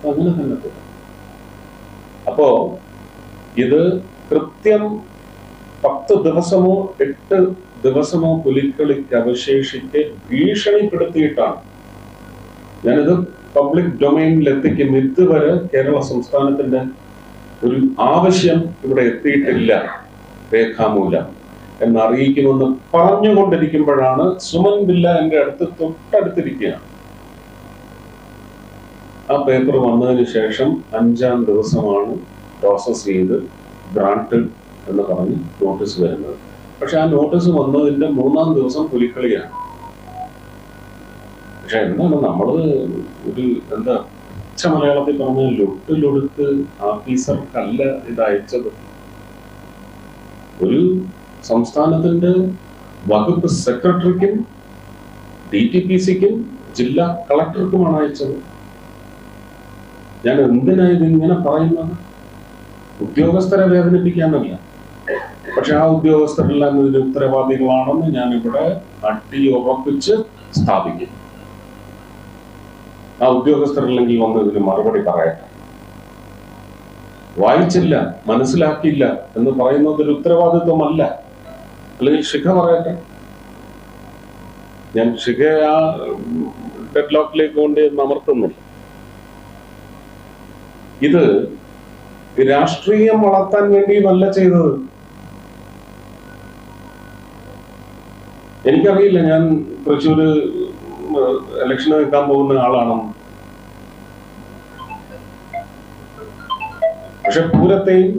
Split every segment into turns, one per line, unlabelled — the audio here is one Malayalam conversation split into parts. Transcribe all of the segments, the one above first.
അങ്ങനെ തന്നെ തുടരും. അപ്പോ ഇത് കൃത്യം 10 ദിവസമോ 8 ദിവസമോ പുലിക്കളിക്ക് അവശേഷിച്ച് ഭീഷണിപ്പെടുത്തിയിട്ടാണ് ഞാനിത് പബ്ലിക് ഡൊമൈനിൽ എത്തിക്കും. ഇതുവരെ കേരള സംസ്ഥാനത്തിന്റെ ഒരു ആവശ്യം ഇവിടെ എത്തിയിട്ടില്ല രേഖാമൂലം എന്നറിയിക്കുമെന്ന് പറഞ്ഞുകൊണ്ടിരിക്കുമ്പോഴാണ് സുമൻ പിള്ള എന്റെ അടുത്ത് തൊട്ടടുത്തിരിക്കുകയാണ്. ആ പേപ്പർ വന്നതിന് ശേഷം 5-ാം ദിവസമാണ് പ്രോസസ് ചെയ്ത് ഗ്രാന്റഡ് എന്ന് പറഞ്ഞ് നോട്ടീസ് വരുന്നത്. പക്ഷെ ആ നോട്ടീസ് വന്നതിന്റെ 3-ാം ദിവസം പുലിക്കളിയാണ്. പക്ഷെ എന്താണ് നമ്മള് ഒരു എന്താ മലയാളത്തിൽ പറഞ്ഞ ലൊട്ടിലൊടുത്ത് ഓഫീസർക്കല്ല ഇത് അയച്ചത്. ഒരു സംസ്ഥാനത്തിന്റെ വകുപ്പ് സെക്രട്ടറിക്കും DTPCക്കും ജില്ലാ കളക്ടർക്കുമാണ് അയച്ചത്. ഞാൻ എന്തിനാ ഇതിങ്ങനെ പറയുന്നത്? ഉദ്യോഗസ്ഥരെ വേദനിപ്പിക്കാനല്ല. പക്ഷെ ആ ഉദ്യോഗസ്ഥരെല്ലാം ഇതിന് ഉത്തരവാദികളാണെന്ന് ഞാനിവിടെ അടിയുറപ്പിച്ച് സ്ഥാപിക്കും. ആ ഉദ്യോഗസ്ഥരല്ലെങ്കിൽ വന്ന് ഇതിന് മറുപടി പറയട്ടെ. വായിച്ചില്ല, മനസ്സിലാക്കിയില്ല എന്ന് പറയുന്നത് ഒരു ഉത്തരവാദിത്വമല്ല. അല്ലെങ്കിൽ ശിഖ പറയട്ടെ. ഞാൻ ശിഖ ആ ഡെഡ് ലോക്കിലേക്ക് കൊണ്ട് അമർത്തുന്നില്ല. ഇത് രാഷ്ട്രീയം വളർത്താൻ വേണ്ടിയുമല്ല ചെയ്തത്. എനിക്കറിയില്ല ഞാൻ തൃശ്ശൂര് ഇലക്ഷന് നിൽക്കാൻ പോകുന്ന ആളാണെന്ന്. പക്ഷെ പൂരത്തെയും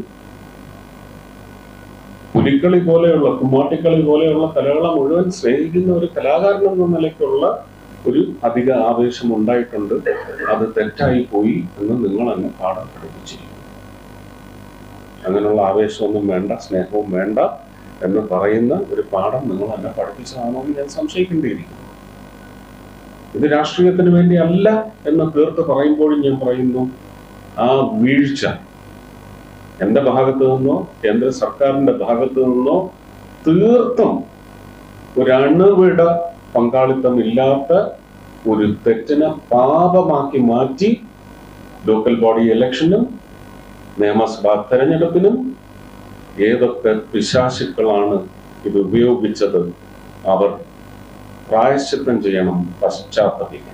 പുലിക്കളി പോലെയുള്ള കുമ്മാട്ടിക്കളി പോലെയുള്ള കലകളെ മുഴുവൻ സ്നേഹിക്കുന്ന ഒരു കലാകാരൻ എന്ന നിലയ്ക്കുള്ള ഒരു അധിക ആവേശം ഉണ്ടായിട്ടുണ്ട്. അത് തെറ്റായി പോയി എന്ന് നിങ്ങൾ എന്നെ പാഠം പഠിപ്പിച്ചിരിക്കുന്നു. അങ്ങനെയുള്ള ആവേശമൊന്നും വേണ്ട, സ്നേഹവും വേണ്ട എന്ന് പറയുന്ന ഒരു പാഠം നിങ്ങൾ എന്നെ പഠിപ്പിച്ചതാണോ എന്ന് ഞാൻ സംശയിക്കേണ്ടിയിരിക്കുന്നു. ഇത് രാഷ്ട്രീയത്തിന് വേണ്ടി അല്ല എന്ന് തീർത്ത് പറയുമ്പോഴും ഞാൻ പറയുന്നു, ആ വീഴ്ച എന്റെ ഭാഗത്ത് നിന്നോ കേന്ദ്ര സർക്കാരിന്റെ ഭാഗത്ത് നിന്നോ തീർത്തും ഒരണുവിട പങ്കാളിത്തം ഇല്ലാത്ത ഒരു തെറ്റിനെ പാപമാക്കി മാറ്റി ലോക്കൽ ബോഡി ഇലക്ഷനും നിയമസഭാ തെരഞ്ഞെടുപ്പിനും ഏതൊക്കെ പിശാചുക്കളാണ് ഇത് ഉപയോഗിച്ചത് അവർ പ്രായശ്ചിത്തം ചെയ്യണം, പശ്ചാത്തപിക്കണം.